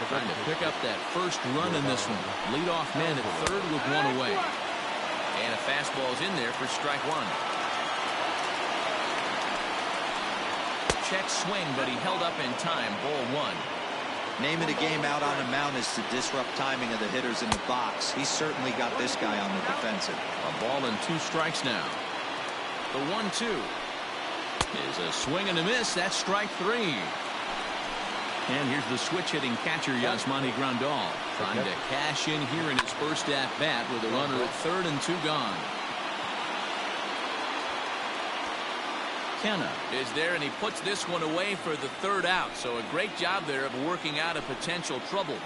Trying to pick up that first run in this one. Leadoff man at third with one away. And a fastball is in there for strike one. Check swing, but he held up in time. Ball one. Name of the game out on the mound is to disrupt timing of the hitters in the box. He's certainly got this guy on the defensive. A ball and 2 strikes now. The 1-2 is a swing and a miss. That's strike 3. And here's the switch hitting catcher Yasmani Grandal trying to cash in here in his first at bat with a runner at third and 2 gone. Kenna is there, and he puts this one away for the third out. So a great job there of working out a potential trouble.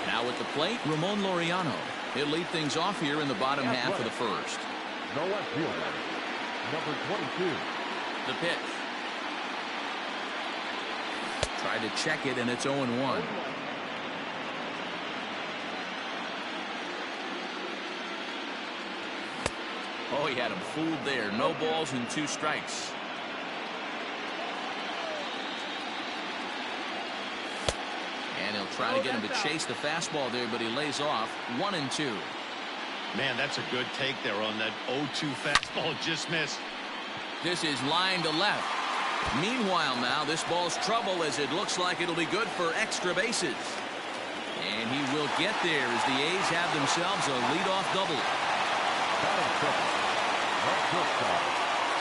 Now at the plate, Ramon Laureano. He'll lead things off here in the bottom half of the first. No left fielder, number 22. The pitch. Tried to check it, and it's 0-1. Oh, he had him fooled there. No balls and 2 strikes. And he'll try to get him to chase the fastball there, but he lays off. 1-2. Man, that's a good take there on that 0-2 fastball. Just missed. This is line to left. Meanwhile now, this ball's trouble as it looks like it'll be good for extra bases. And he will get there as the A's have themselves a leadoff double.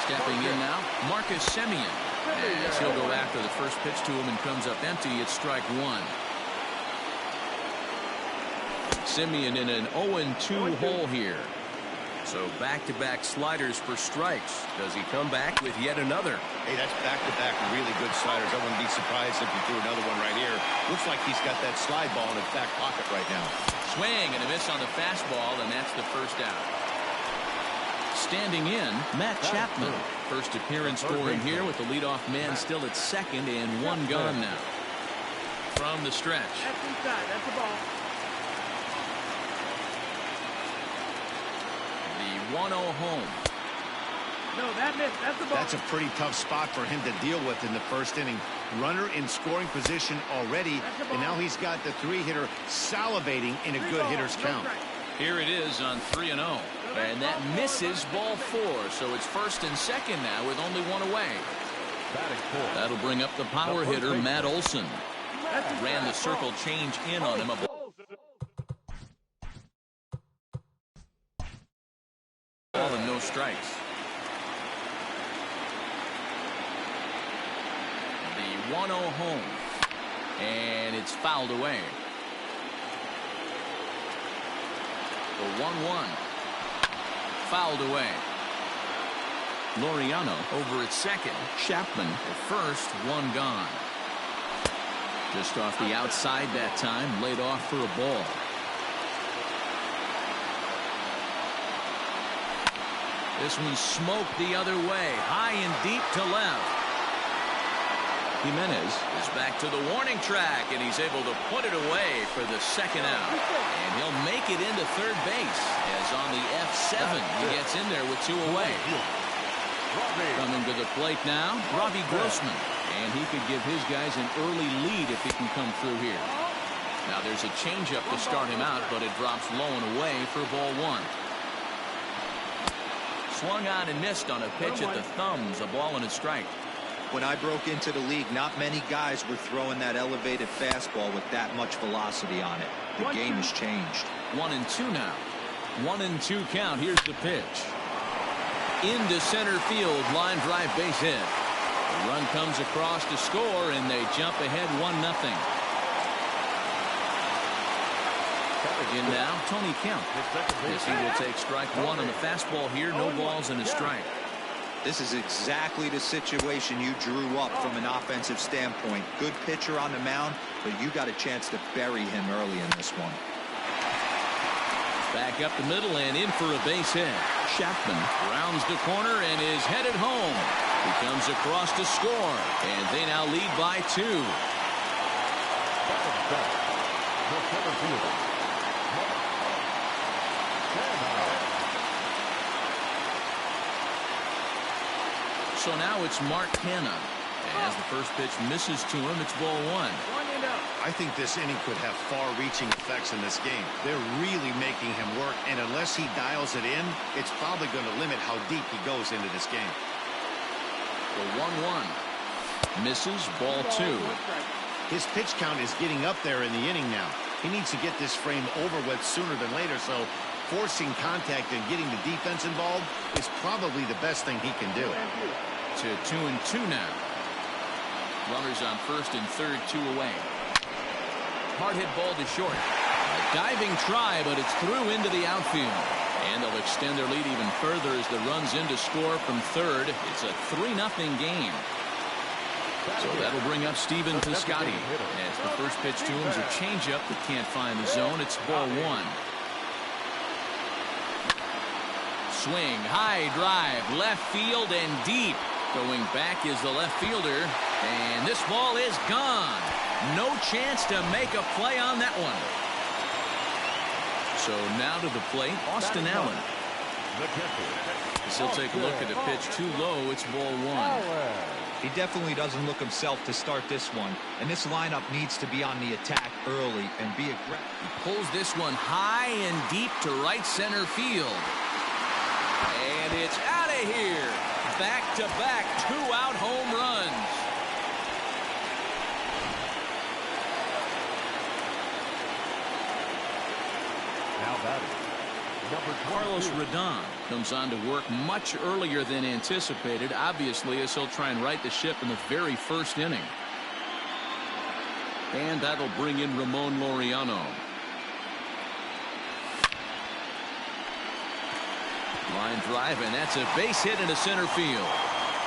Stepping in now, Marcus Semien. As he'll go after the first pitch to him and comes up empty, it's strike 1. Semien in an 0-2 hole here. So back-to-back sliders for strikes. Does he come back with yet another? Hey, that's back-to-back really good sliders. I wouldn't be surprised if he threw another one right here. Looks like he's got that slide ball in his back pocket right now. Swing and a miss on the fastball, and that's the first out. Standing in, Matt Chapman. First appearance for him here with the leadoff man still at second and 1 gone now. From the stretch. That's inside. That's the ball. The 1-0 home. No, that missed. That's the ball. That's a pretty tough spot for him to deal with in the first inning. Runner in scoring position already, and now he's got the 3-hitter salivating in a good hitter's count. Here it is on 3-0. And that misses ball 4. So it's first and second now with only 1 away. That'll bring up the power hitter, Matt Olson. Ran the circle change in on him. A ball and no strikes. The 1-0 home. And it's fouled away. The 1-1. Fouled away. Laureano over at second. Chapman at first. 1 gone. Just off the outside that time. Laid off for a ball. This one smoked the other way. High and deep to left. Jimenez is back to the warning track, and he's able to put it away for the second out. And he'll make it into third base, as on the F7 he gets in there with 2 away. Coming to the plate now, Robbie Grossman, and he could give his guys an early lead if he can come through here. Now there's a changeup to start him out, but it drops low and away for ball 1. Swung on and missed on a pitch at the thumbs, a ball and a strike. When I broke into the league, not many guys were throwing that elevated fastball with that much velocity on it. The game has changed. 1-2 now. 1-2 count. Here's the pitch. Into center field. Line drive base hit. The run comes across to score, and they jump ahead 1-0. In now, Tony Kemp. Yes, he will take strike 1 on the fastball here. No balls and a strike. This is exactly the situation you drew up from an offensive standpoint. Good pitcher on the mound, but you got a chance to bury him early in this one. Back up the middle and in for a base hit. Chapman rounds the corner and is headed home. He comes across to score, and they now lead by 2. So now it's Mark Hanna. As the first pitch misses to him, it's ball one. I think this inning could have far-reaching effects in this game. They're really making him work, and unless he dials it in, it's probably going to limit how deep he goes into this game. The 1-1. Misses, ball two. His pitch count is getting up there in the inning now. He needs to get this frame over with sooner than later, so forcing contact and getting the defense involved is probably the best thing he can do. To 2-2 now. Runners on first and third, 2 away. Hard hit ball to short. A diving try, but it's through into the outfield. And they'll extend their lead even further as the runs in to score from third. It's a 3-0 game. So that'll bring up Steven Piscotty. As the first pitch to him is a changeup that can't find the zone. It's ball one. Swing, high drive, left field and deep. Going back is the left fielder. And this ball is gone. No chance to make a play on that one. So now to the plate, Austin Allen. As he'll take a look at the pitch too low, it's ball one. He definitely doesn't look himself to start this one. And this lineup needs to be on the attack early and be aggressive. He pulls this one high and deep to right center field. And it's out of here. Back-to-back 2-out home runs. Now batting, number 22. Carlos Rodon comes on to work much earlier than anticipated, obviously, as he'll try and right the ship in the very first inning. And that'll bring in Ramon Laureano. Line drive, and that's a base hit into center field.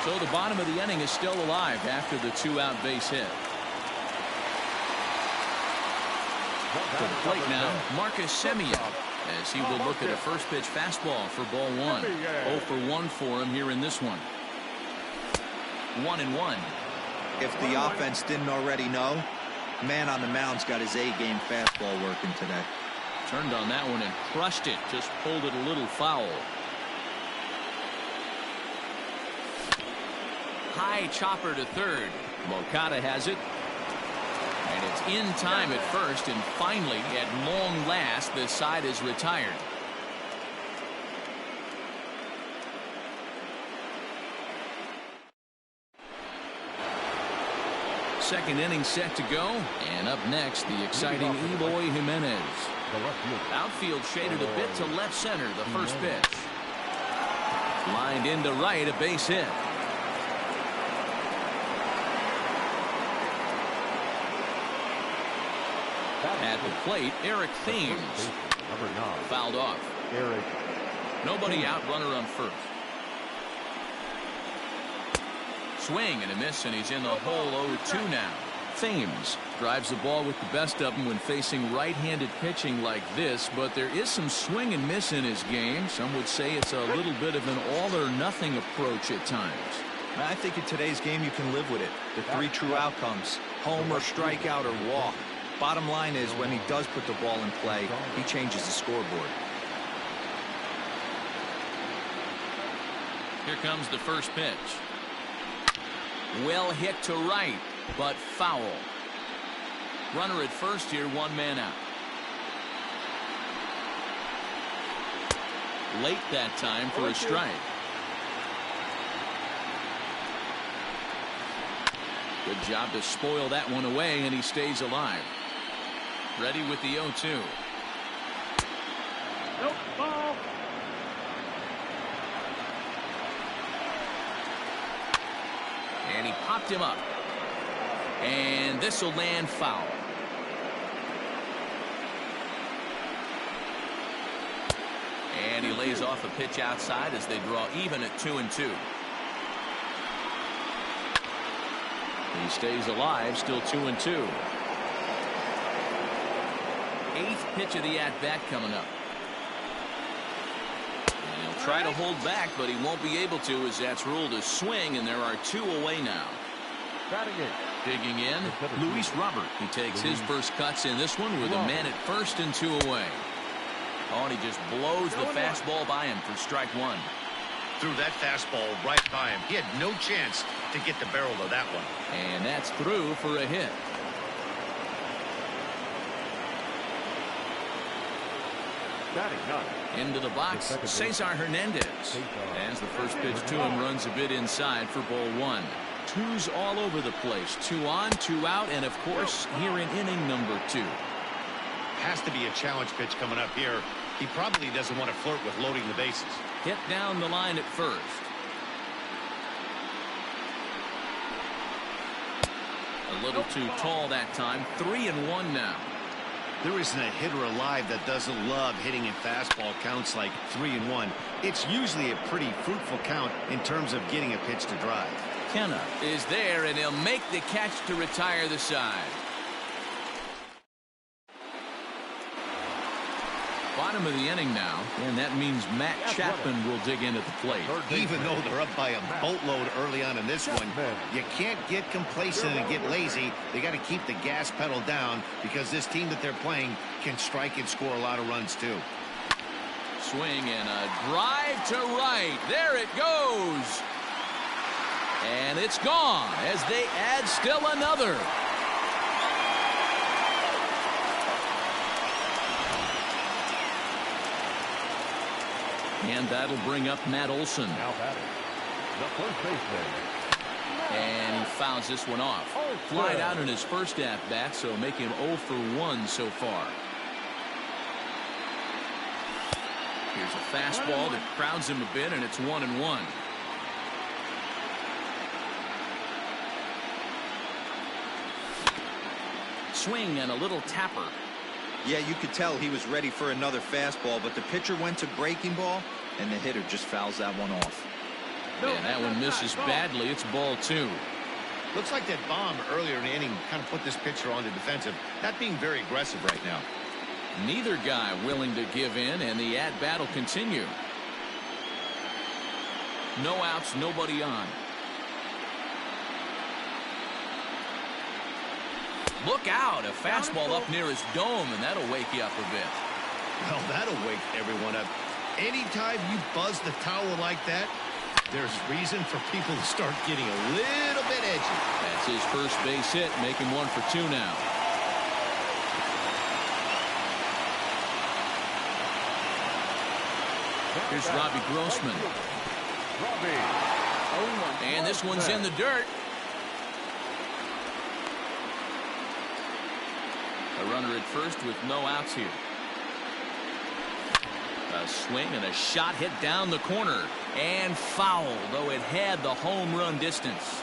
So the bottom of the inning is still alive after the 2-out base hit. To the plate now, Marcus Semien, as he will look at a first pitch fastball for ball one. 0 for 1 for him here in this one. 1-1. If the offense didn't already know, man on the mound's got his A-game fastball working today. Turned on that one and crushed it. Just pulled it a little foul. High chopper to third. Moncada has it. And it's in time at first, and finally, at long last, this side is retired. Second inning set to go, and up next, the exciting Eloy Jimenez. Outfield shaded a bit to left center, the first pitch. Lined into right, a base hit. At the plate, Eric Thames. Number 9. Fouled off. Eric. Nobody out, runner on first. Swing and a miss, and he's in the hole 0-2 now. Thames drives the ball with the best of them when facing right-handed pitching like this, but there is some swing and miss in his game. Some would say it's a little bit of an all-or-nothing approach at times. I think in today's game you can live with it. The 3 true outcomes: homer, strikeout, or walk. Bottom line is, when he does put the ball in play, he changes the scoreboard. Here comes the first pitch. Well hit to right, but foul. Runner at first here, 1 man out. Late that time for a strike. Good job to spoil that one away, and he stays alive. Ready with the 0-2. Nope, ball. And he popped him up. And this will land foul. And he lays off a pitch outside as they draw even at 2-2. He stays alive, still 2-2. 8th pitch of the at-bat coming up. And he'll try to hold back, but he won't be able to, as that's ruled a swing, and there are 2 away now. Digging in, Luis Robert. He takes his first cuts in this one with a man at first and 2 away. Oh, and he just blows the fastball by him for strike 1. threw that fastball right by him. He had no chance to get the barrel of that one. And that's through for a hit. Batting ninth. Into the box, Cesar Hernandez. As the first pitch to him runs a bit inside for ball one. Twos all over the place. 2 on, 2 out, and of course, here in inning number 2. Has to be a challenge pitch coming up here. He probably doesn't want to flirt with loading the bases. Hit down the line at first. A little too tall that time. 3-1 now. There isn't a hitter alive that doesn't love hitting in fastball counts like 3-1. It's usually a pretty fruitful count in terms of getting a pitch to drive. Kenna is there, and he'll make the catch to retire the side. Bottom of the inning now, and that means Matt Chapman will dig in at the plate. Even though they're up by a boatload early on in this one, you can't get complacent and get lazy. They got to keep the gas pedal down because this team that they're playing can strike and score a lot of runs too. Swing and a drive to right. There it goes. And it's gone as they add still another. And that'll bring up Matt Olson. Now batting, the first baseman. And he fouls this one off. Flied out in his first at-bat, so make him 0 for 1 so far. Here's a fastball that crowds him a bit, and it's 1-1. Swing and a little tapper. Yeah, you could tell he was ready for another fastball, but the pitcher went to breaking ball, and the hitter just fouls that one off. And that one misses badly. It's ball 2. Looks like that bomb earlier in the inning kind of put this pitcher on the defensive. Not being very aggressive right now. Neither guy willing to give in, and the at-bat will continue. No outs, nobody on. Look out, a fastball up near his dome, and that'll wake you up a bit. Well, that'll wake everyone up. Anytime you buzz the towel like that, there's reason for people to start getting a little bit edgy. That's his first base hit, making 1 for 2 now. Here's Robbie Grossman. And this one's in the dirt. A runner at first with no outs here. A swing and a shot hit down the corner and foul, though it had the home run distance.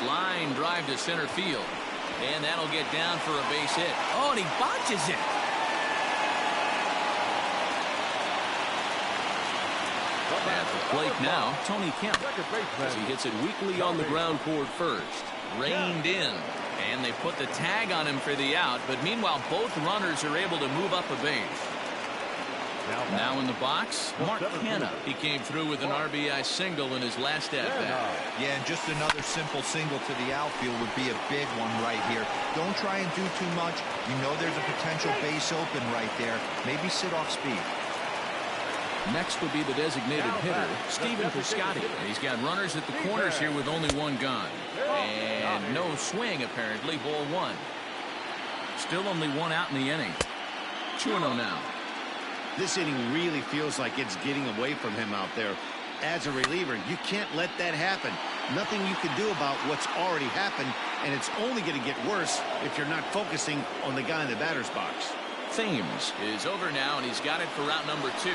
Line drive to center field, and that'll get down for a base hit. Oh, and he botches it. At the plate now, Tony Kemp, as he hits it weakly on the ground toward first. Reined in. And they put the tag on him for the out, but meanwhile both runners are able to move up a base. Now in the box, Mark Hanna. He came through with an RBI single in his last at-bat. Yeah, and just another simple single to the outfield would be a big one right here. Don't try and do too much. You know there's a potential base open right there. Maybe sit off speed. Next will be the designated hitter, Stephen Piscotty. He's got runners at the corners here with only one gone. And no swing, apparently, ball 1. Still only 1 out in the inning. 2-0 now. This inning really feels like it's getting away from him out there. As a reliever, you can't let that happen. Nothing you can do about what's already happened, and it's only going to get worse if you're not focusing on the guy in the batter's box. Thames is over now, and he's got it for out number 2.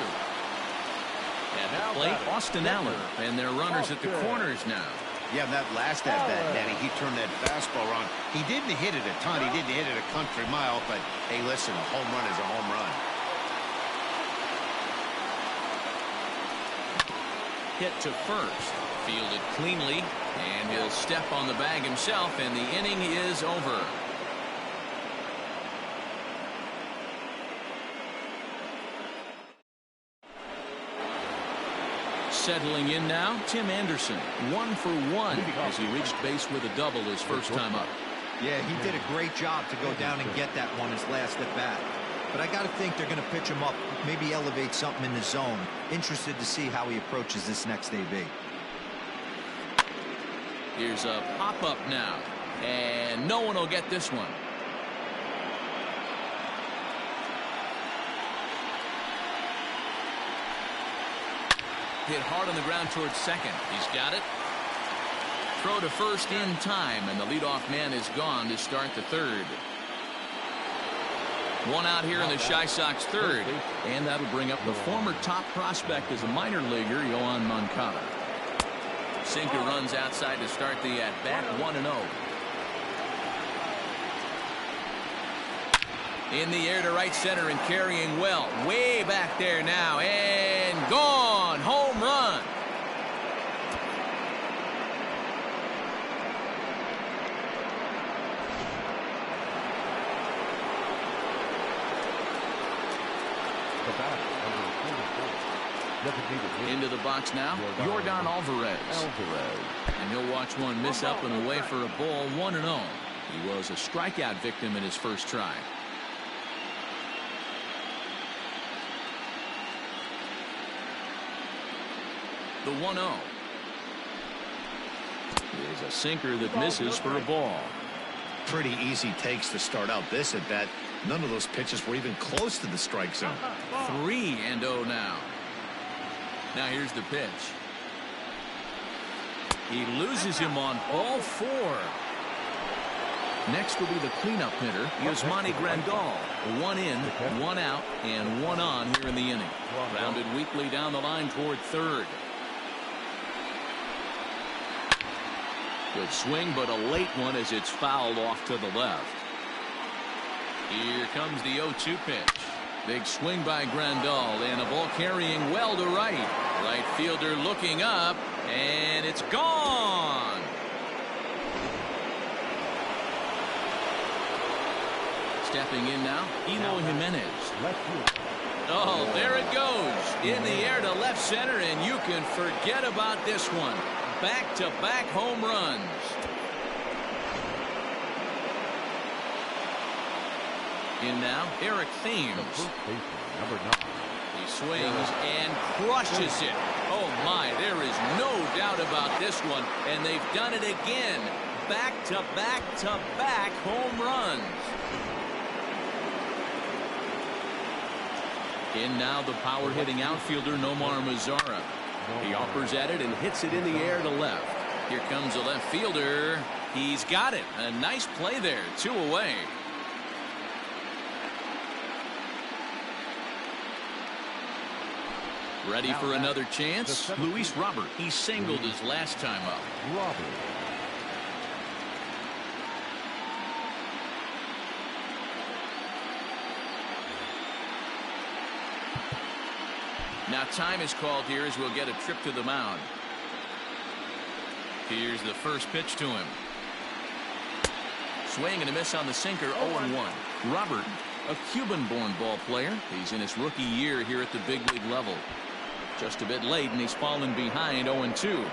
At the plate, Austin Allen, and their runners at the corners now. Yeah, that last at-bat, Danny, he turned that fastball around. He didn't hit it a ton. He didn't hit it a country mile, but, hey, listen, a home run is a home run. Hit to first. Fielded cleanly, and he'll step on the bag himself, and the inning is over. Settling in now, Tim Anderson, 1 for 1 as he reached base with a double his first time up. Yeah, he did a great job to go down and get that one his last at bat. but I got to think they're going to pitch him up, maybe elevate something in the zone. Interested to see how he approaches this next AB. Here's a pop-up now, and no one will get this one. Hit hard on the ground towards second. He's got it. Throw to first in time, and the leadoff man is gone to start the third. One out here in the Chi Sox third, and that'll bring up the former top prospect as a minor leaguer, Yohan Moncada. Sinker runs outside to start the at-bat, 1-0. In the air to right center and carrying well. Way back there now, and gone. Home run. Into the box now, Yordan Alvarez. And he'll watch one miss up and away for a ball, 1-0. He was a strikeout victim in his first try. The 1-0. Here's a sinker that misses for a ball. Pretty easy takes to start out this at bat. None of those pitches were even close to the strike zone. 3-0 now. Now here's the pitch. He loses him on ball 4. Next will be the cleanup hitter, Yasmani Grandal. 1 in, 1 out, and 1 on here in the inning. Grounded weakly down the line toward third. Good swing, but a late one as it's fouled off to the left. Here comes the 0-2 pitch. Big swing by Grandal, and a ball carrying well to right. Right fielder looking up, and it's gone. Stepping in now, Eloy Jimenez. Oh, there it goes. In the air to left center, and you can forget about this one. Back-to-back home runs. In now, Eric Thames. He swings and crushes it. Oh my, there is no doubt about this one, and they've done it again. Back-to-back-to-back home runs. In now, the power-hitting outfielder Nomar Mazara. He offers at it and hits it in the air to left. Here comes the left fielder. He's got it. A nice play there. 2 away. Ready for another chance? Luis Robert. He singled his last time up. Now time is called here as we'll get a trip to the mound. Here's the first pitch to him. Swing and a miss on the sinker, 0-1. Robert, a Cuban-born ball player. He's in his rookie year here at the big league level. Just a bit late, and he's fallen behind 0-2.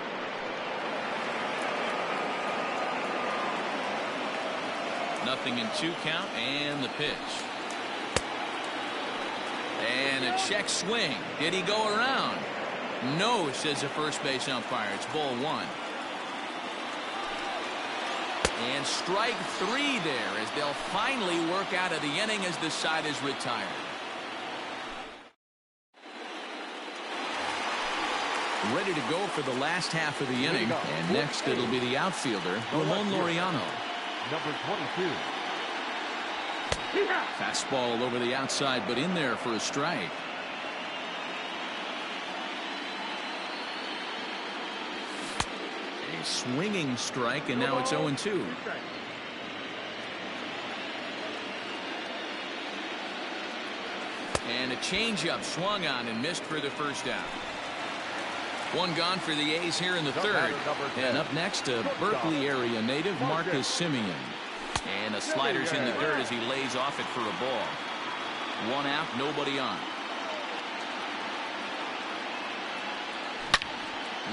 Nothing in 2 count, and the pitch. And a check swing. Did he go around? No, says the first base umpire. It's ball 1. And strike 3 there as they'll finally work out of the inning as the side is retired. Ready to go for the last half of the inning. And next it'll be the outfielder, Ramon Laureano. Number 22. Fastball over the outside, but in there for a strike. A swinging strike, and now it's 0-2. And a changeup swung on and missed for the first out. 1 gone for the A's here in the third. And up next, a Berkeley area native, Marcus Semien. And the slider's in the dirt as he lays off it for a ball. 1 out, nobody on.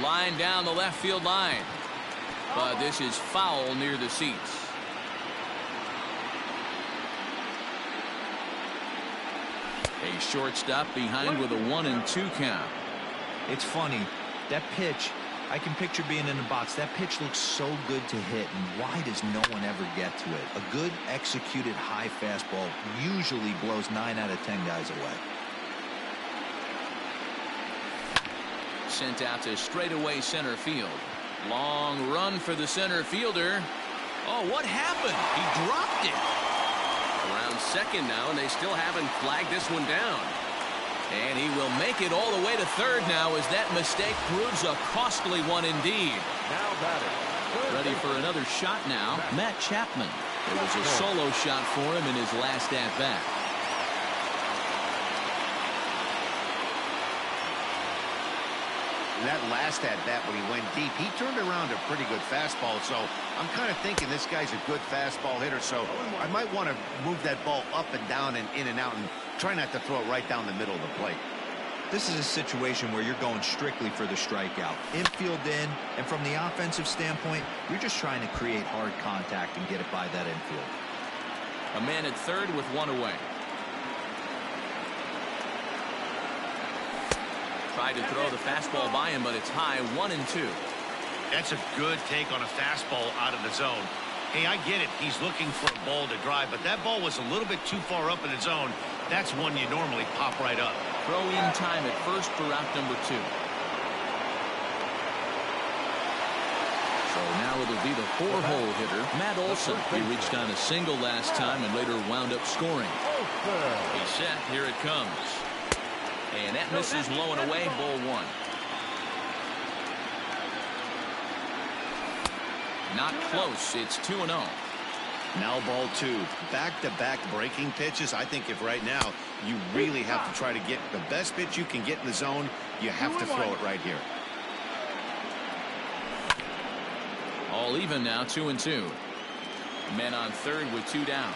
Line down the left field line. But this is foul near the seats. A shortstop behind with a 1-2 count. It's funny, that pitch, I can picture being in the box. That pitch looks so good to hit, and why does no one ever get to it? A good executed high fastball usually blows 9 out of 10 guys away. Sent out to straightaway center field. Long run for the center fielder. Oh, what happened? He dropped it. Around second now, and they still haven't flagged this one down. And he will make it all the way to third now as that mistake proves a costly one indeed. Now batting. Ready for another shot now, Matt Chapman. It was a solo shot for him in his last at-bat. That last at-bat when he went deep, he turned around a pretty good fastball. So I'm kind of thinking this guy's a good fastball hitter. So I might want to move that ball up and down and in and out and try not to throw it right down the middle of the plate. This is a situation where you're going strictly for the strikeout. Infield in, and from the offensive standpoint, you're just trying to create hard contact and get it by that infield. A man at third with 1 away. Tried to throw the fastball by him, but it's high, 1-2. That's a good take on a fastball out of the zone. Hey, I get it. He's looking for a ball to drive, but that ball was a little bit too far up in the zone. That's one you normally pop right up. Throw in time at first for out number 2. So now it'll be the 4-hole hitter, Matt Olson. He reached on a single last time and later wound up scoring. He's set. Here it comes. And that misses low and away, ball 1. Not close. It's 2-0. Now ball 2. Back-to-back breaking pitches. I think if right now you really have to try to get the best pitch you can get in the zone, you have to throw it right here. All even now, 2-2. Men on third with 2 down.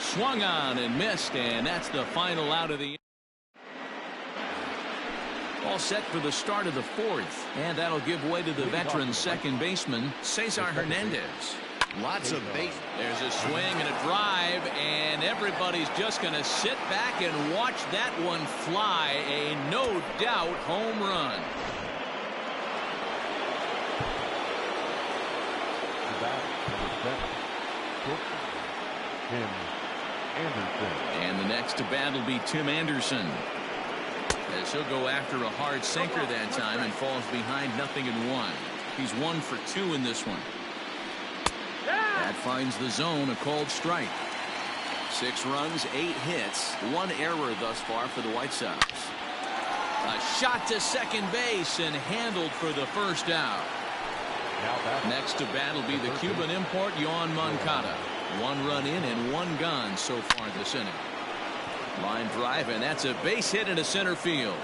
Swung on and missed, and that's the final out of the. All set for the start of the 4th, and that'll give way to the veteran second baseman, Cesar Hernandez. Lots of base. There's a swing and a drive, and everybody's just going to sit back and watch that one fly. A no doubt home run. And the next to bat will be Tim Anderson, as he'll go after a hard sinker that time and falls behind 0-1. He's 1 for 2 in this one. That finds the zone, a called strike. 6 runs, 8 hits, 1 error thus far for the White Sox. A shot to second base and handled for the first out. Next to bat will be the Cuban import, Yoan Moncada. 1 run in and 1 gone so far this inning. Line drive, and that's a base hit into center field.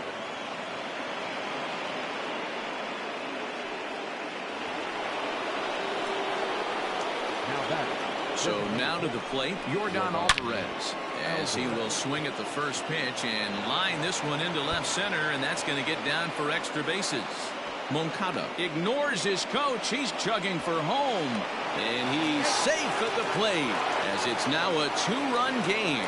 So now to the plate, Yordan Alvarez, as he will swing at the first pitch and line this one into left center, and that's going to get down for extra bases. Moncada ignores his coach. He's chugging for home, and he's safe at the plate as it's now a 2-run game.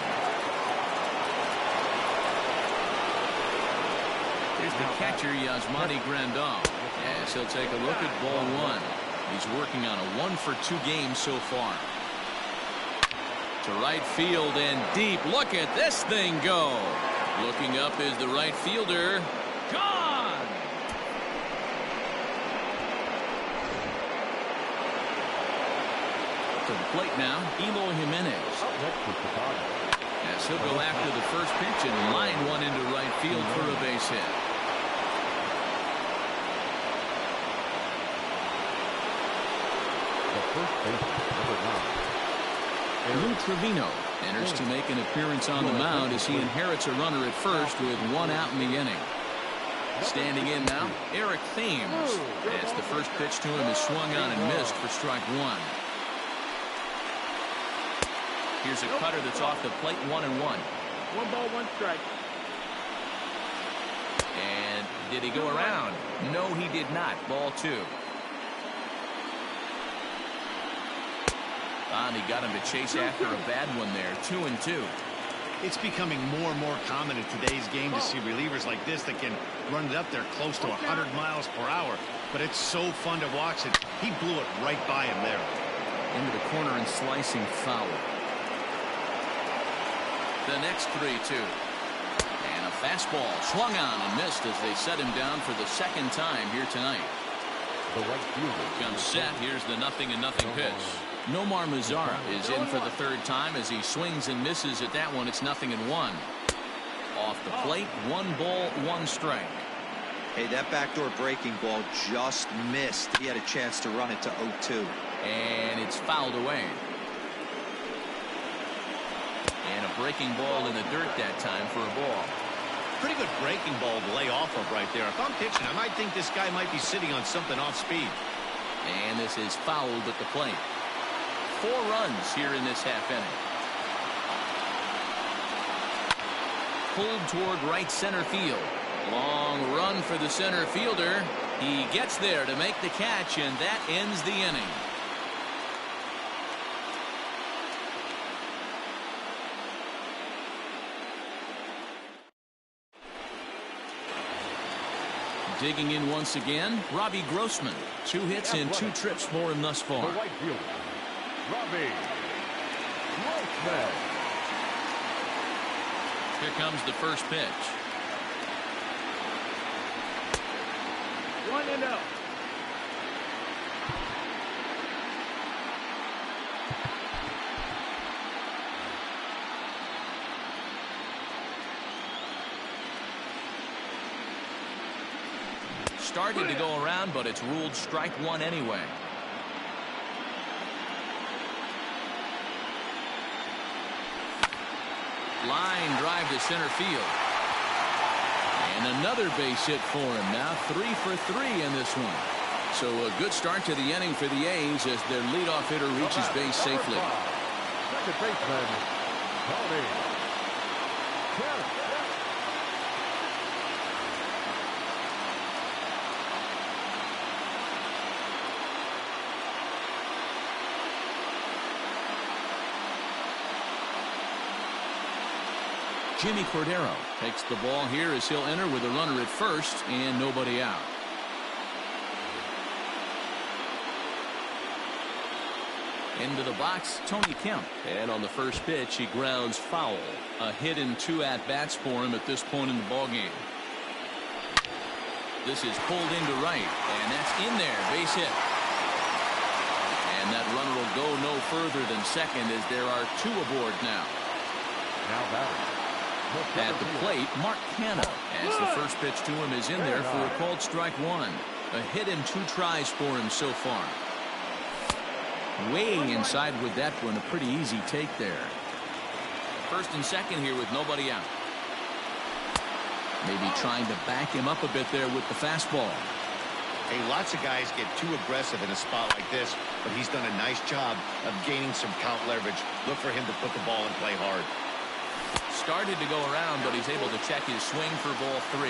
Here's the catcher, Yasmani Grandal, as he'll take a look at ball 1. He's working on a 1 for 2 game so far. To right field and deep. Look at this thing go. Looking up is the right fielder. Gone. To the plate now, Eloy Jimenez. As he'll go after the first pitch and line one into right field for a base hit. The first baseman, number 9. Lou Trevino enters to make an appearance on the mound as he inherits a runner at first with 1 out in the inning. Standing in now, Eric Thames, as the first pitch to him is swung on and missed for strike 1. Here's a cutter that's off the plate, 1-1. 1 ball, 1 strike. And did he go around? No, he did not. Ball 2. And he got him to chase after a bad one there. 2-2. It's becoming more and more common in today's game to see relievers like this that can run it up there close to 100 miles per hour. But it's so fun to watch it. He blew it right by him there. Into the corner and slicing foul. The next 3-2. And a fastball swung on and missed as they set him down for the second time here tonight. The right fielder Comes set. Here's the 0-0 pitch. Nomar Mazara is in for the third time as he swings and misses at that one. It's 0-1. Off the plate, 1 ball, 1 strike. Hey, that backdoor breaking ball just missed. He had a chance to run it to 0-2. And it's fouled away. And a breaking ball in the dirt that time for a ball. Pretty good breaking ball to lay off of right there. If I'm pitching, I might think this guy might be sitting on something off speed. And this is fouled at the plate. 4 runs here in this half inning. Pulled toward right center field. Long run for the center fielder. He gets there to make the catch, and that ends the inning. Digging in once again, Robbie Grossman. 2 hits and 2 trips for him thus far. The right fielder, Robbie Grossman. Here comes the first pitch. 1-0. Started to go around, but it's ruled strike 1 anyway. Line drive to center field. And another base hit for him. Now 3 for 3 in this one. So a good start to the inning for the A's as their leadoff hitter reaches base safely. Second baseman, Tony Kemp. Jimmy Cordero takes the ball here as he'll enter with a runner at first and nobody out. Into the box, Tony Kemp. And on the first pitch, he grounds foul. A hit and 2 at-bats for him at this point in the ballgame. This is pulled into right, and that's in there, base hit. And that runner will go no further than second as there are 2 aboard now. Now batting. At the plate, Mark Canha, as the first pitch to him is in there for a called strike 1. A hit and 2 tries for him so far. Way inside with that one, a pretty easy take there. First and second here with nobody out. Maybe trying to back him up a bit there with the fastball. Hey, lots of guys get too aggressive in a spot like this, but he's done a nice job of gaining some count leverage. Look for him to put the ball and play hard. Started to go around, but he's able to check his swing for ball 3.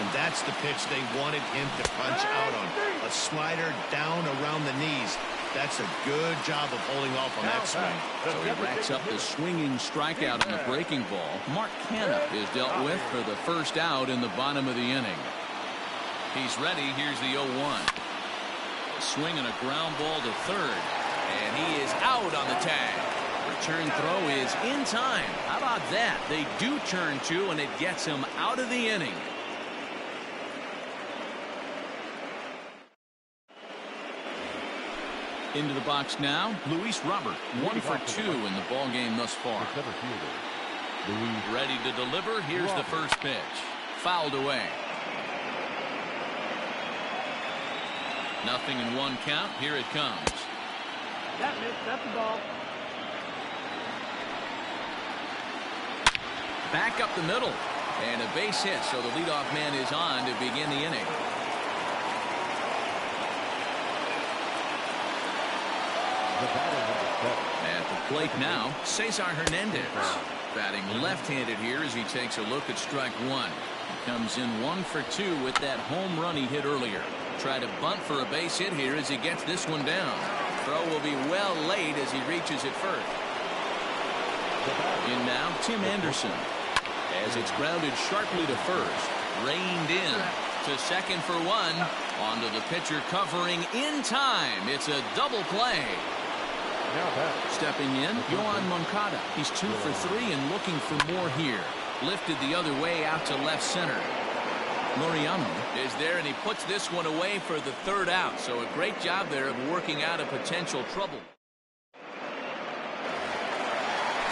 And that's the pitch they wanted him to punch out on. A slider down around the knees. That's a good job of holding off on that swing. So he racks up the swinging strikeout on the breaking ball. Mark Canha is dealt with for the first out in the bottom of the inning. He's ready. Here's the 0-1. A swing and a ground ball to third. And he is out on the tag. Return throw is in time. How about that? They do turn 2, and it gets him out of the inning. Into the box now, Luis Robert. 1 for 2 in the ball game thus far. Ready to deliver. Here's the first pitch. Fouled away. 0-1 count. Here it comes. That missed. That's the ball. Back up the middle. And a base hit, so the leadoff man is on to begin the inning. At the plate now, Cesar Hernandez. Batting left-handed here as he takes a look at strike 1. He comes in 1 for 2 with that home run he hit earlier. Try to bunt for a base hit here as he gets this one down. Throw will be well late as he reaches it first. In now, Tim Anderson. As it's grounded sharply to first. Reined in to second for one. Onto the pitcher covering in time. It's a double play. Stepping in, Yoan Moncada. He's 2 for 3 and looking for more here. Lifted the other way out to left center. Laureano is there, and he puts this one away for the third out. So a great job there of working out a potential trouble.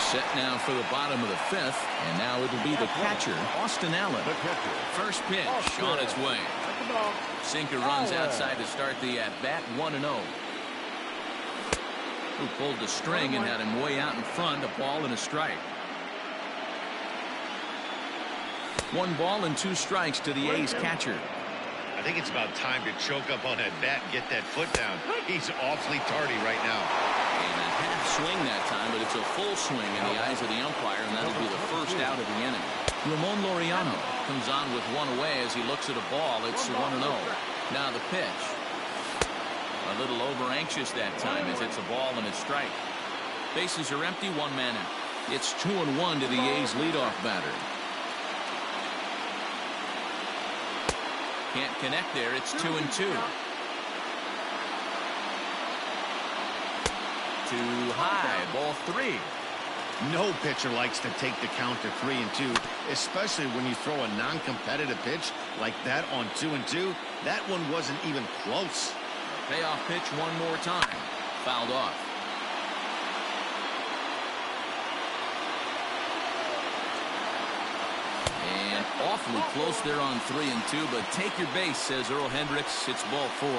Set now for the bottom of the 5th, and now it'll be the catcher, Austin Allen. First pitch on its way. Sinker runs outside to start the at-bat, 1-0. Who pulled the string and had him way out in front, a ball and a strike. 1 ball and 2 strikes to the A's catcher. I think it's about time to choke up on that bat and get that foot down. He's awfully tardy right now. And a half swing that time, but it's a full swing in the eyes of the umpire, and that'll be the first out of the inning. Ramon Laureano comes on with 1 away as he looks at a ball. It's 1-0. Now the pitch. A little over anxious that time as it's a ball and a strike. Bases are empty, 1 man out. It's 2-1 to the A's leadoff batter. Can't connect there. It's 2-2. Too high. Ball 3. No pitcher likes to take the count to 3-2, especially when you throw a non-competitive pitch like that on 2-2. That one wasn't even close. Payoff pitch one more time. Fouled off. And awfully close there on 3-2, but take your base, says Earl Hendricks. It's ball 4.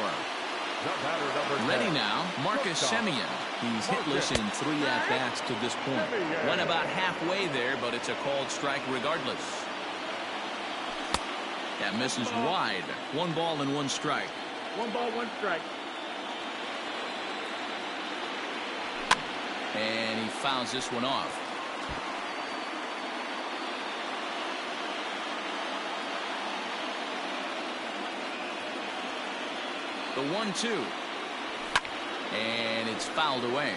Ready now, Marcus Semien. He's hitless in 3 at-bats to this point. Went about halfway there, but it's a called strike regardless. That misses wide. 1 ball and 1 strike. 1 ball, 1 strike. And he fouls this one off. The 1-2. And it's fouled away.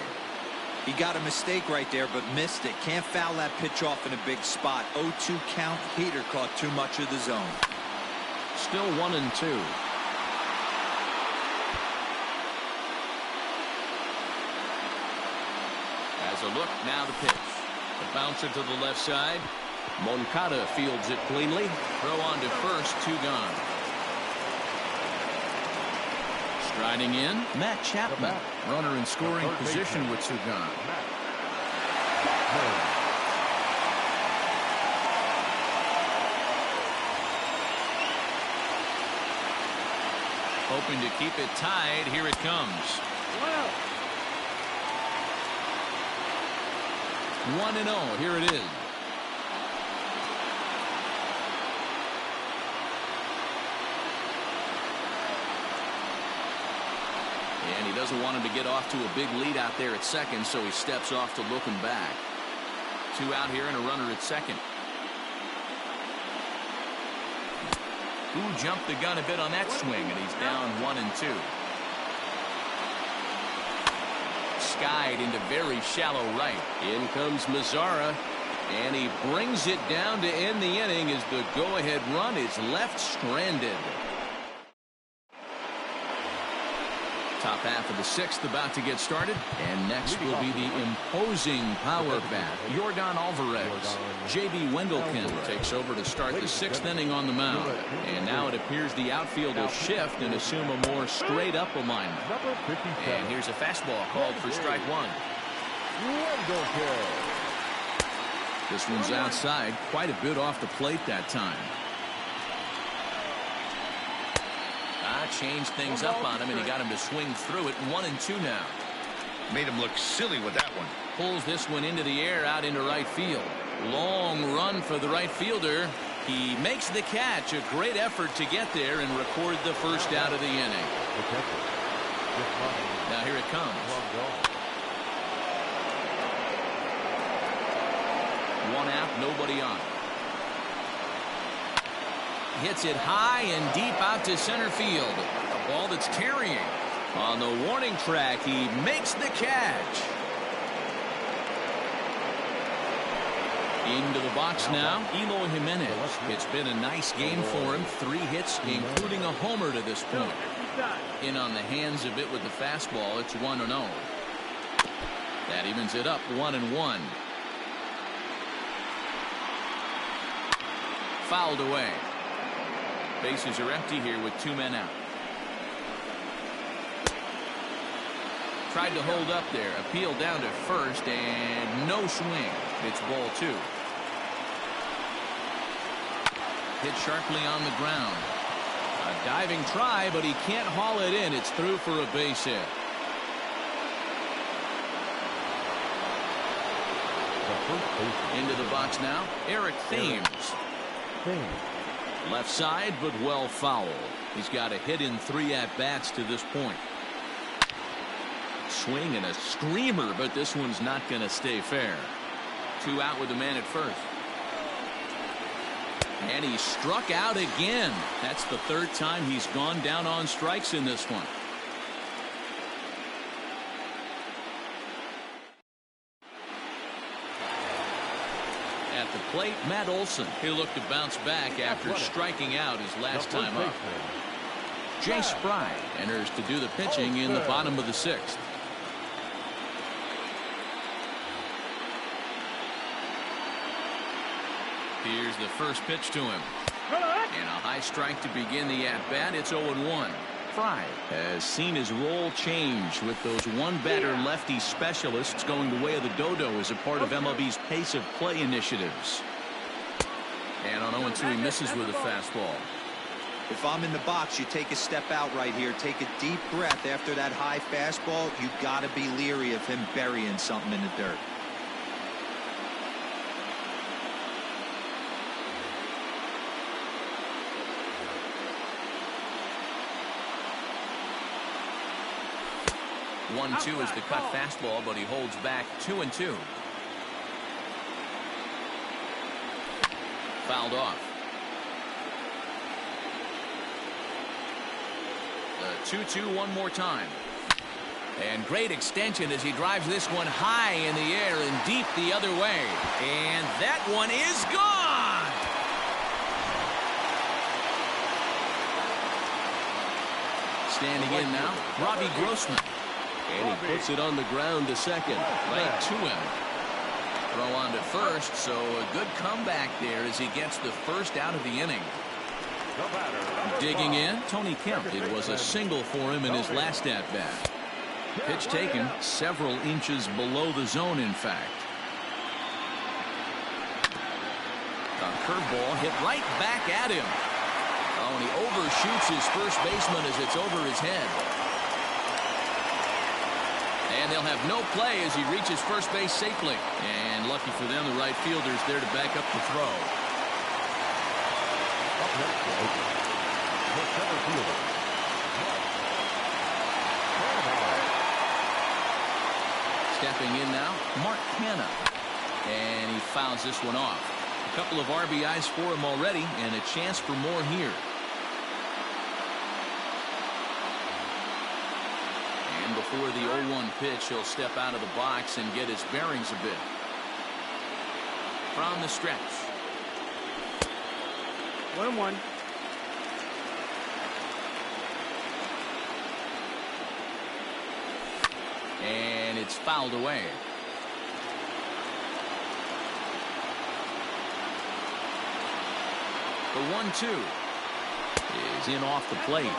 He got a mistake right there, but missed it. Can't foul that pitch off in a big spot. 0-2 count. Heater caught too much of the zone. Still 1-2. As a look, now the pitch. The bouncer to the left side. Moncada fields it cleanly. Throw on to first, 2 gone. Striding in, Matt Chapman. Runner in scoring position with 2 gone. Hoping to keep it tied. Here it comes. 1-0. Here it is. And he doesn't want him to get off to a big lead out there at second, so he steps off to look him back. 2 out here and a runner at second. Who jumped the gun a bit on that swing, and he's down 1-2. Skied into very shallow right. In comes Mazzara, and he brings it down to end the inning as the go-ahead run is left stranded. Top half of the 6th about to get started, and next will be the imposing power bat, Yordan Alvarez. J.B. Wendelken takes over to start the 6th inning on the mound, and now it appears the outfield will shift and assume a more straight-up alignment. And here's a fastball called for strike 1. This one's outside, quite a bit off the plate that time. Changed things up on him, and he got him to swing through it. 1-2 now. Made him look silly with that one. Pulls this one into the air out into right field. Long run for the right fielder. He makes the catch. A great effort to get there and record the first out of the inning. Now here it comes. 1 out, nobody on. Hits it high and deep out to center field. A ball that's carrying. On the warning track, he makes the catch. Into the box now, Eloy Jimenez. It's been a nice game for him. 3 hits, including a homer to this point. In on the hands of it with the fastball. It's 1-0. That evens it up 1-1. Fouled away. Bases are empty here with 2 men out. Tried to hold up there. Appeal down to first and no swing. It's ball 2. Hit sharply on the ground. A diving try, but he can't haul it in. It's through for a base hit. Into the box now, Eric Thames. Left side, but well fouled. He's got a hit in 3 at-bats to this point. Swing and a screamer, but this one's not going to stay fair. 2 out with the man at first. And he struck out again. That's the 3rd time he's gone down on strikes in this one. At the plate, Matt Olson. He'll look to bounce back after striking out his last time up. Jay Spry enters to do the pitching in the bottom of the 6th. Here's the first pitch to him. And a high strike to begin the at-bat. It's 0-1. Fry has seen his role change with those one-batter lefty specialists going the way of the dodo as a part of MLB's pace of play initiatives. And on 0-2, he misses with a fastball. If I'm in the box, you take a step out right here. Take a deep breath after that high fastball. You got to be leery of him burying something in the dirt. One-two is the cut fastball, but he holds back 2-2. Fouled off. The 2-2 one more time. And great extension as he drives this one high in the air and deep the other way. And that one is gone. Standing in now, Robbie Grossman. And he puts it on the ground to second. Right to him. Throw on to first, so a good comeback there as he gets the first out of the inning. Digging in, Tony Kemp. It was a single for him in his last at-bat. Pitch taken several inches below the zone, in fact. A curveball hit right back at him. Oh, and he overshoots his first baseman as it's over his head. And they'll have no play as he reaches first base safely. And lucky for them, the right fielder's there to back up the throw. Stepping in now, Mark Hanna. And he fouls this one off. A couple of RBIs for him already, and a chance for more here. And before the 0-1 pitch, he'll step out of the box and get his bearings a bit. From the stretch. 1-1. And it's fouled away. The 1-2 is in off the plate.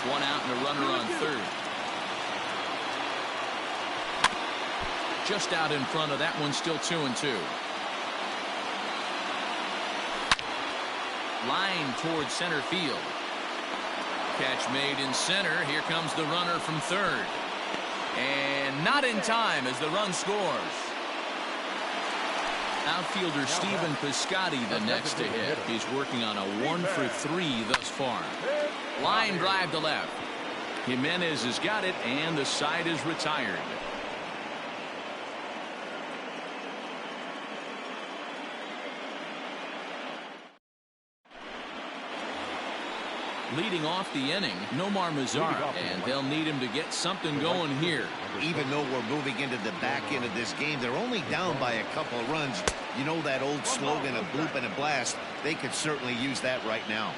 1 out and a runner on third. Just out in front of that one, still 2-2. Line towards center field. Catch made in center. Here comes the runner from third. And not in time as the run scores. Outfielder Stephen Piscotty the next to hit. He's working on a 1-for-3 thus far. Line drive to left. Jimenez has got it, and the side is retired. Leading off the inning, Nomar Mazara, and they'll need him to get something going here. Even though we're moving into the back end of this game, they're only down by a couple of runs. You know that old slogan, a bloop and a blast? They could certainly use that right now.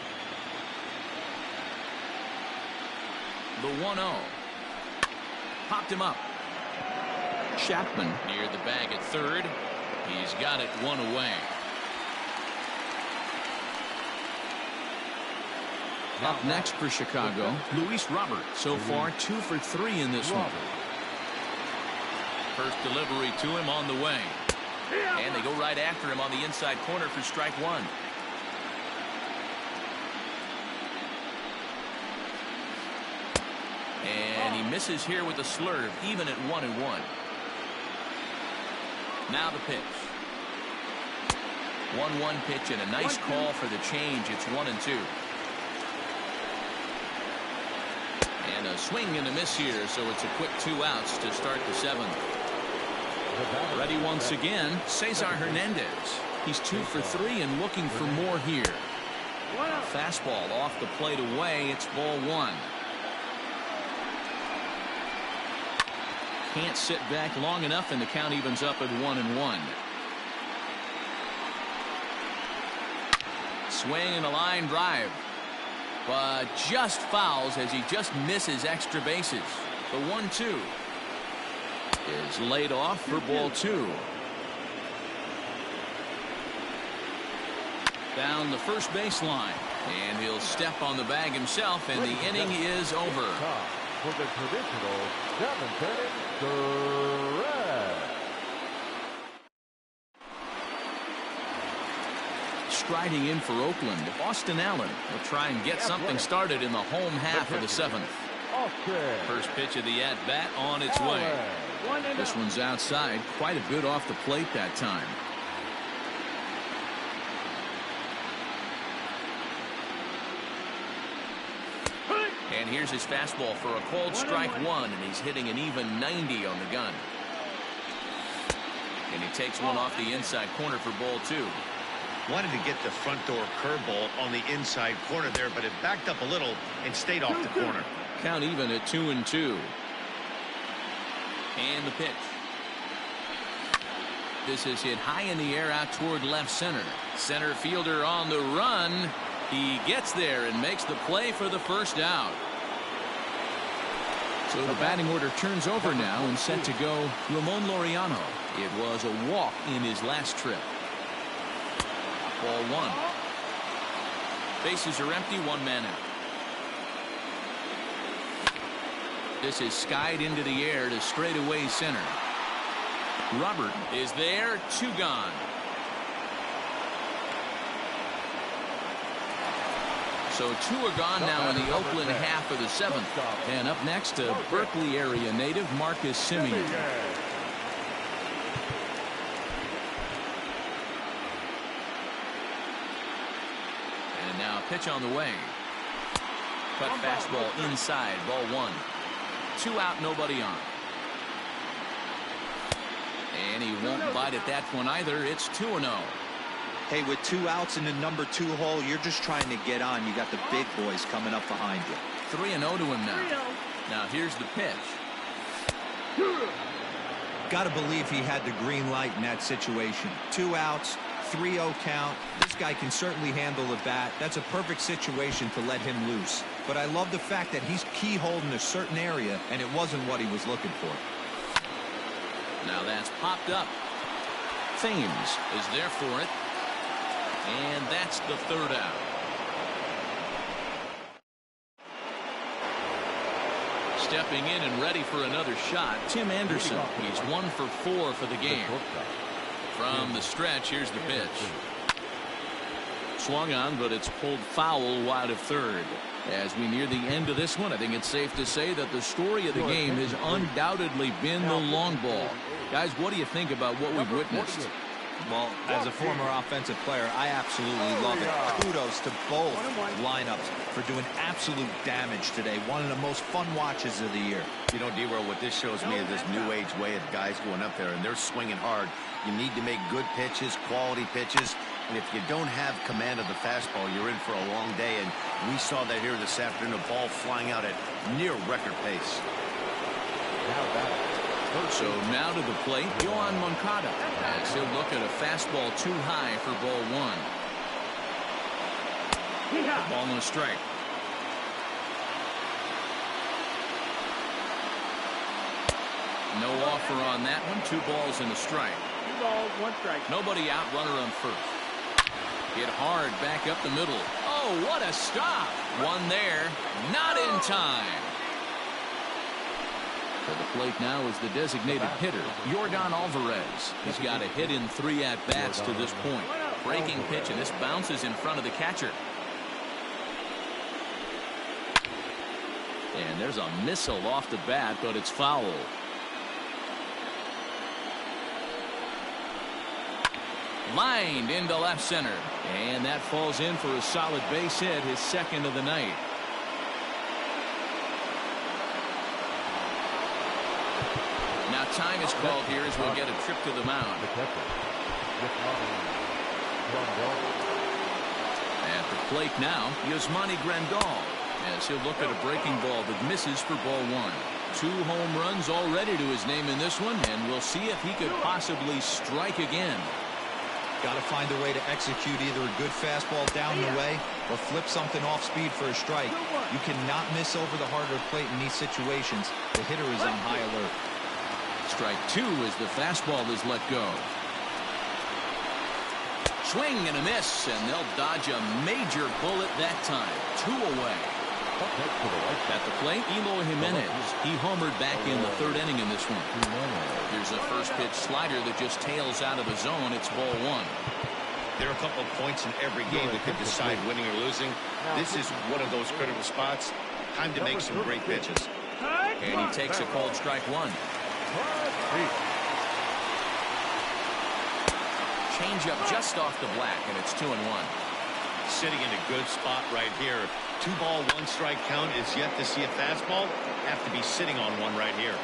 The 1-0. Popped him up. Chapman near the bag at third. He's got it one away. Up next for Chicago, Luis Robert. So far 2 for 3 in this one. First delivery to him on the way. And they go right after him on the inside corner for strike one. And he misses here with a slurve, even at 1-1. Now the pitch. 1-1 pitch and a nice call for the change. It's 1-2. And a swing and a miss here, so it's a quick 2 outs to start the 7th. Ready once again, Cesar Hernandez. He's 2 for 3 and looking for more here. Fastball off the plate away. It's ball 1. Can't sit back long enough, and the count evens up at 1-1. Swing and a line drive, but just fouls as he just misses extra bases. The 1-2 is laid off for ball 2. Down the first baseline, and he'll step on the bag himself, and the inning is over. For the traditional 7th inning, correct. Striding in for Oakland, Austin Allen will try and get something started in the home half of the 7th. First pitch of the at-bat on its way. This one's outside, quite a bit off the plate that time. And here's his fastball for a called strike 1, and he's hitting an even 90 on the gun. And he takes one off the inside corner for ball 2. Wanted to get the front door curveball on the inside corner there, but it backed up a little and stayed off the corner. Count even at 2-2. And the pitch. This is hit high in the air out toward left center. Center fielder on the run. He gets there and makes the play for the first out. So the batting order turns over now and set to go Ramon Laureano. It was a walk in his last trip. Ball 1. Bases are empty, 1 man out. This is skied into the air to straightaway center. Robert is there, 2 gone. So 2 are gone now in the Oakland half of the 7th. And up next, a Berkeley area native, Marcus Semien. And now a pitch on the way. Cut fastball inside, ball 1. 2 out, nobody on. And he won't bite at that one either. It's 2-0. Hey, with 2 outs in the number 2 hole, you're just trying to get on. You got the big boys coming up behind you. 3-0 to him now. Now here's the pitch. Got to believe he had the green light in that situation. 2 outs, 3-0 count. This guy can certainly handle the bat. That's a perfect situation to let him loose. But I love the fact that he's keyholed in a certain area, and it wasn't what he was looking for. Now that's popped up. Thames is there for it. And that's the 3rd out. Stepping in and ready for another shot, Tim Anderson. He's 1 for 4 for the game. From the stretch, here's the pitch. Swung on, but it's pulled foul wide of 3rd. As we near the end of this one, I think it's safe to say that the story of the game has undoubtedly been the long ball. Guys, what do you think about what we've witnessed? Well, as a former offensive player, I absolutely love it. Kudos to both lineups for doing absolute damage today. One of the most fun watches of the year. You know, D-World, what this shows me is this new age way of guys going up there, and they're swinging hard. You need to make good pitches, quality pitches. And if you don't have command of the fastball, you're in for a long day. And we saw that here this afternoon, a ball flying out at near record pace. So now to the plate, Yohan Moncada, as he'll look at a fastball too high for ball one. Ball and a strike. No offer on that one. 2 balls and a strike. 2 balls, 1 strike. Nobody out, runner on first. Hit hard back up the middle. Oh, what a stop. One there, not in time. To the plate now is the designated hitter, Yordan Alvarez. He's got a hit in 3 at-bats to this point. Breaking pitch, and this bounces in front of the catcher. And there's a missile off the bat, but it's foul. Lined into left center. And that falls in for a solid base hit, his second of the night. Now time is called here as we'll get a trip to the mound. At the plate now, Yasmani Grandal, as he'll look at a breaking ball that misses for ball one. 2 home runs already to his name in this one, and we'll see if he could possibly strike again. Got to find a way to execute either a good fastball down the way or flip something off speed for a strike. You cannot miss over the harder plate in these situations. The hitter is on high alert. Strike 2 as the fastball is let go. Swing and a miss, and they'll dodge a major bullet that time. 2 away. At the plate, Eloy Jimenez. He homered back in the 3rd inning in this one. Here's a first pitch slider that just tails out of the zone. It's ball 1. There are a couple of points in every game that could decide winning or losing. This is one of those critical spots. Time to make some great pitches. And he takes a cold strike 1. Change up just off the black, and it's 2-1. Sitting in a good spot right here. 2 ball, 1 strike count is yet to see a fastball. Have to be sitting on one right here.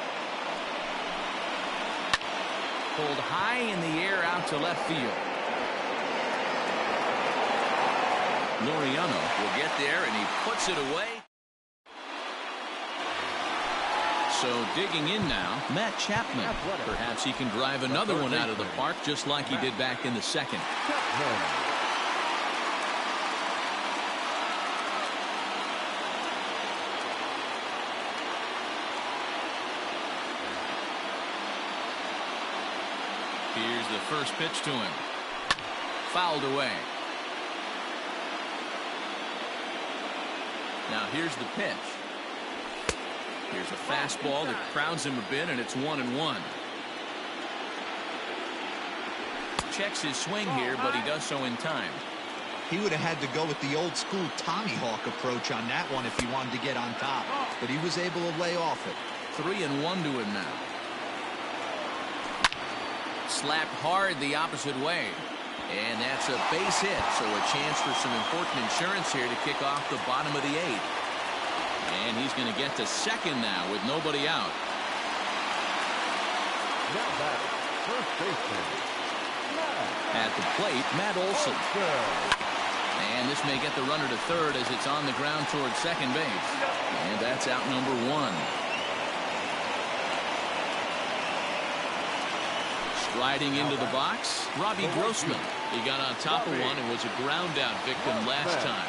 Pulled high in the air out to left field. Laureano will get there, and he puts it away. So digging in now, Matt Chapman. Perhaps he can drive another one out of the park just like he did back in the 2nd. Here's the first pitch to him. Fouled away. Now here's the pitch. Here's a fastball that crowds him a bit, and it's 1-1. Checks his swing here, but he does so in time. He would have had to go with the old school Tommy Hawk approach on that one if he wanted to get on top, but he was able to lay off it. 3-1 to him now. Slapped hard the opposite way. And that's a base hit, so a chance for some important insurance here to kick off the bottom of the 8th. And he's going to get to second now with nobody out. At the plate, Matt Olson. And this may get the runner to third as it's on the ground towards second base. And that's out number 1. Riding into the box, Robbie Grossman. He got on top of one and was a ground out victim last time.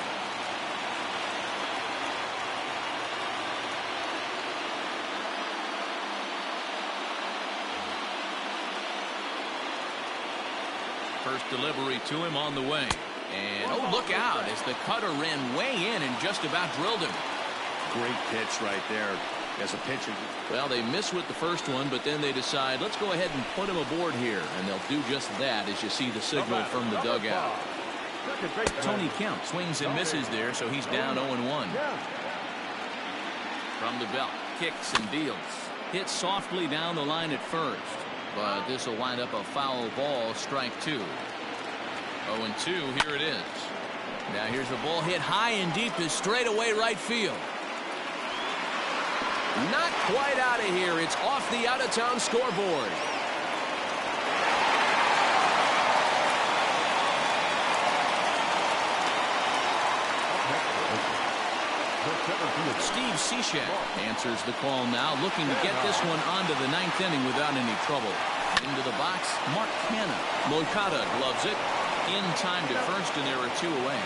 First delivery to him on the way. And oh, look out as the cutter ran way in and just about drilled him. Great pitch right there. As a pitcher. Well, they miss with the first one, but then they decide, let's go ahead and put him aboard here. And they'll do just that as you see the signal from the dugout. Tony Kemp swings and misses there, so he's down 0-1. From the belt, kicks and deals. Hits softly down the line at first. But this will wind up a foul ball, strike 2. 0-2, here it is. Now here's a ball hit high and deep to straightaway right field. Not quite out of here. It's off the out-of-town scoreboard. Steve Cishek answers the call now, looking to get this one onto the ninth inning without any trouble. Into the box, Mark Canha. Moicada gloves it. In time to first, and there are 2 away.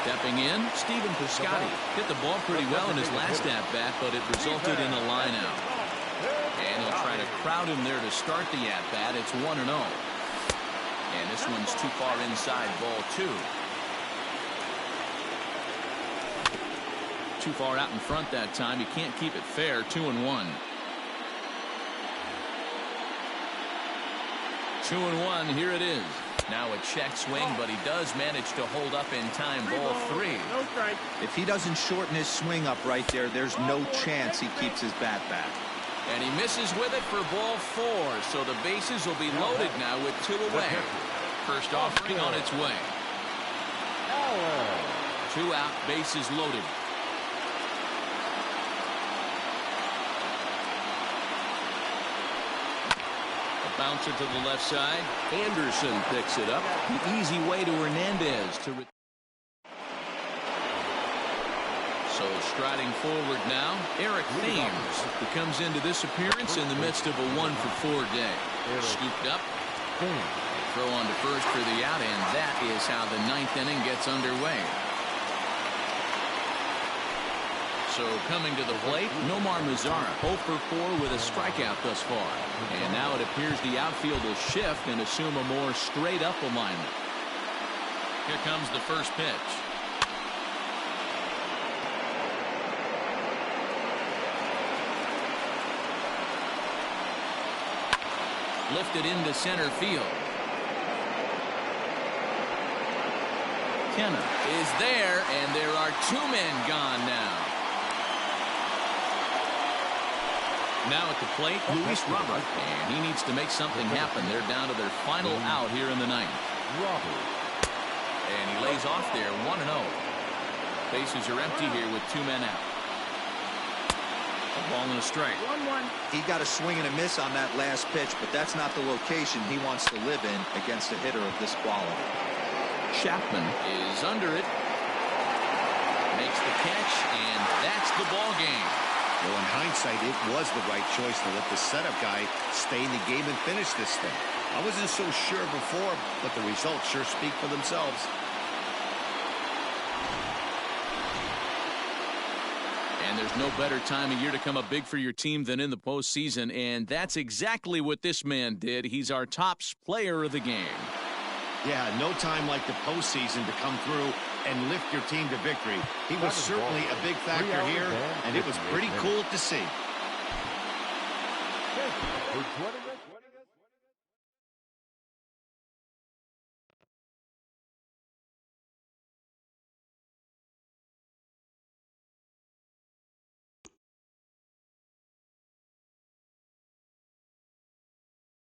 Stepping in, Stephen Piscotty hit the ball pretty well in his last at-bat, but it resulted in a line-out. And he'll try to crowd him there to start the at-bat. It's 1-0. And this one's too far inside, ball 2. Too far out in front that time. You can't keep it fair. 2-1. 2-1. Here it is. Now a check swing, but he does manage to hold up in time. Ball 3. No strike. If he doesn't shorten his swing up right there, there's no chance he keeps his bat back. And he misses with it for ball 4. So the bases will be loaded now with 2 away. First offering on its way. 2 out, bases loaded. Bouncer to the left side. Anderson picks it up. The easy way to Hernandez to. So striding forward now, Eric Thames, who comes into this appearance in the midst of a 1-for-4 day. Scooped up. Throw on to first for the out, and that is how the ninth inning gets underway. So coming to the plate, Nomar Mazara, 0 for 4 with a strikeout thus far. And now it appears the outfield will shift and assume a more straight-up alignment. Here comes the first pitch. Lifted into center field. Canha is there, and there are 2 men gone now. Now at the plate, Luis Robert, and he needs to make something happen. They're down to their final out here in the ninth. And he lays off there, 1-0. Bases are empty here with 2 men out. A ball and a strike. 1-1. He got a swing and a miss on that last pitch, but that's not the location he wants to live in against a hitter of this quality. Chapman is under it. Makes the catch, and that's the ball game. Well, in hindsight, it was the right choice to let the setup guy stay in the game and finish this thing. I wasn't so sure before, but the results sure speak for themselves. And there's no better time of year to come up big for your team than in the postseason, and that's exactly what this man did. He's our top player of the game. Yeah, no time like the postseason to come through and lift your team to victory. He was certainly a big factor here, and it was pretty cool to see.